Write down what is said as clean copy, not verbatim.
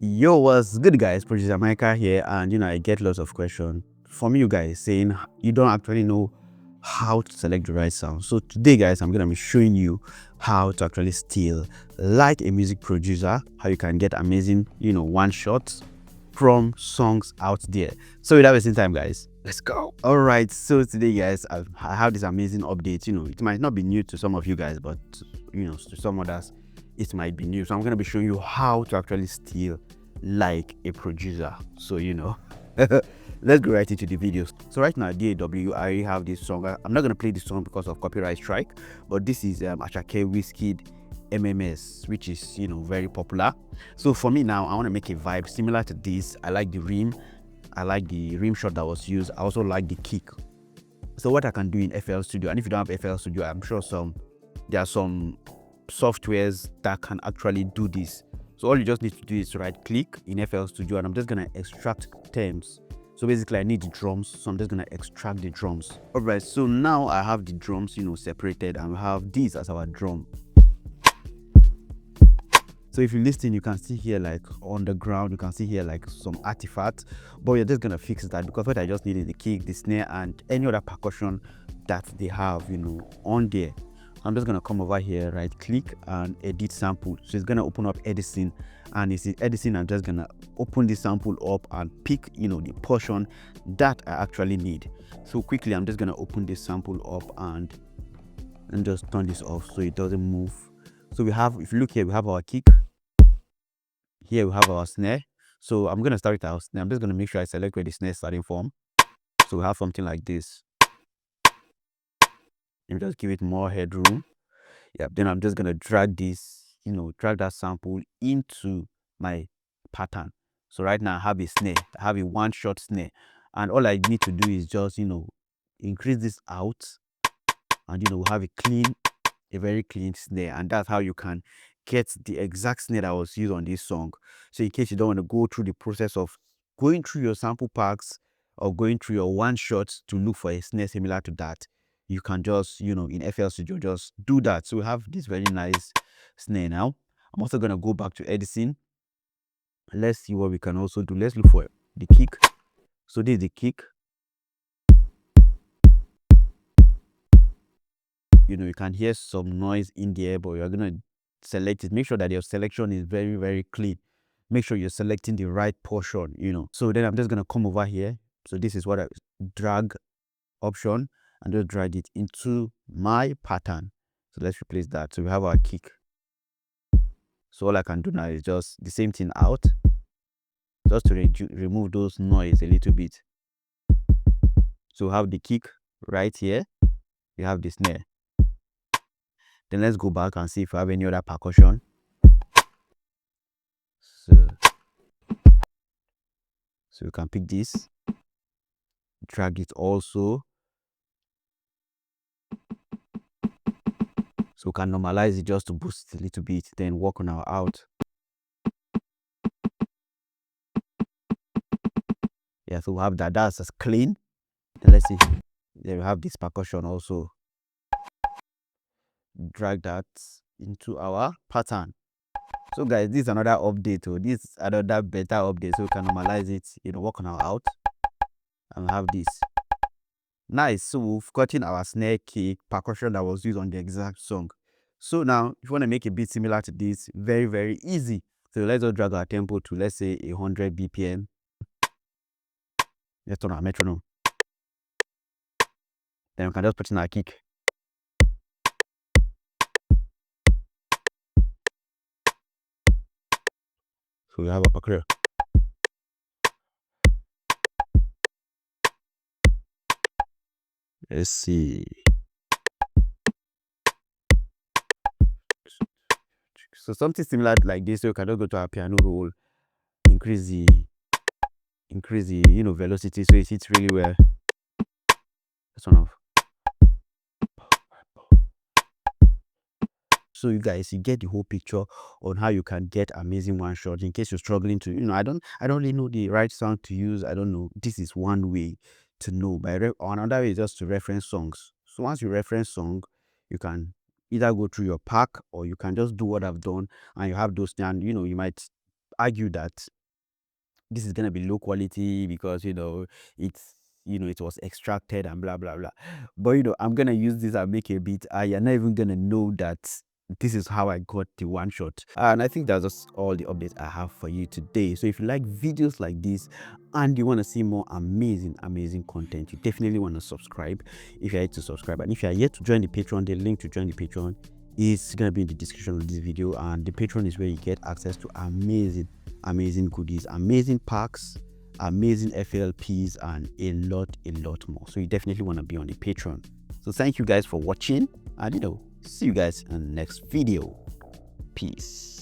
Yo, what's good, guys? Producer Mykah here, and I get lots of questions from you guys saying you don't actually know how to select the right sound. So today, guys, I'm gonna be showing you how to actually steal like a music producer, how you can get amazing, one shots from songs out there. So without wasting time, guys, let's go. All right. So today, guys, I have this amazing update. It might not be new to some of you guys, but to some others, it might be new. So I'm gonna be showing you how to actually steal like a producer. So let's go right into the videos. So right now, DAW, I already have this song. I'm not gonna play this song because of copyright strike, but this is Ashake Whiskey MMS, which is very popular. So for me now, I want to make a vibe similar to this. I like the rim, I like the rim shot that was used. I also like the kick. So what I can do in FL Studio, and if you don't have FL Studio, I'm sure there are some softwares that can actually do this. So all you just need to do is right click in FL Studio, and I'm just gonna extract terms. So basically I need the drums, so I'm just gonna extract the drums. All right, so now I have the drums separated, and we have this as our drum. So if you listen, you can see here like on the ground, you can see here like some artifacts, but we're just gonna fix that because what I just need is the kick, the snare, and any other percussion that they have on there. I'm just gonna come over here, right click and edit sample. So it's gonna open up editing, and it's in editing. I'm just gonna open the sample up and pick the portion that I actually need. So quickly I'm just gonna open this sample up and just turn this off so it doesn't move. So we have, if you look here, we have our kick. Here we have our snare. So I'm gonna start with our snare. I'm just gonna make sure I select where the snare is starting from. So we have something like this. And just give it more headroom. Yeah, then I'm just gonna drag this, drag that sample into my pattern. So right now I have a snare, I have a one-shot snare, and all I need to do is just increase this out, and we have a very clean snare, and that's how you can get the exact snare that was used on this song. So in case you don't want to go through the process of going through your sample packs or going through your one shots to look for a snare similar to that, you can just in FL Studio just do that. So we have this very nice snare. Now I'm also going to go back to editing. Let's see what we can also do. Let's look for the kick. So this is the kick. You can hear some noise in there, but you're going to select it. Make sure that your selection is very, very clean. Make sure you're selecting the right portion, So then I'm just going to come over here. So this is what I drag option, and just drag it into my pattern. So let's replace that. So we have our kick. So all I can do now is just the same thing out, just to remove those noise a little bit. So we have the kick right here. We have the snare. Then let's go back and see if I have any other percussion. So you can pick this, drag it also. So we can normalize it just to boost it a little bit, then work on our out. Yeah, so we have that. That's as clean. Then let's see. Then we have this percussion also. Drag that into our pattern. So guys, this is another update. This is another better update. So we can normalize it, work on our out, and have this. Nice. So we've gotten our snare, kick, percussion that was used on the exact song. So now, if you want to make a beat similar to this, very, very easy. So let's just drag our tempo to, let's say, 100 BPM. Let's turn our metronome. Then we can just put in our kick. So we have a percussion. Let's see. So something similar like this. So you can just go to our piano roll, increase the velocity so it hits really well. Let's turn off. So you guys, you get the whole picture on how you can get amazing one shot. In case you're struggling to, I don't really know the right sound to use. I don't know. This is one way to know. Another way is just to reference songs. So once you reference song, you can either go through your pack, or you can just do what I've done, and you have those. And you might argue that this is gonna be low quality because it's it was extracted and blah blah blah. But I'm gonna use this and make a beat. You're not even gonna know that this is how I got the one shot. And I think that's just all the updates I have for you today. So if you like videos like this and you want to see more amazing content, you definitely want to subscribe if you're yet to subscribe. And if you're yet to join the Patreon, the link to join the Patreon is gonna be in the description of this video. And the Patreon is where you get access to amazing goodies, amazing packs, amazing FLPs, and a lot more. So you definitely want to be on the Patreon. So thank you guys for watching, and see you guys in the next video. Peace.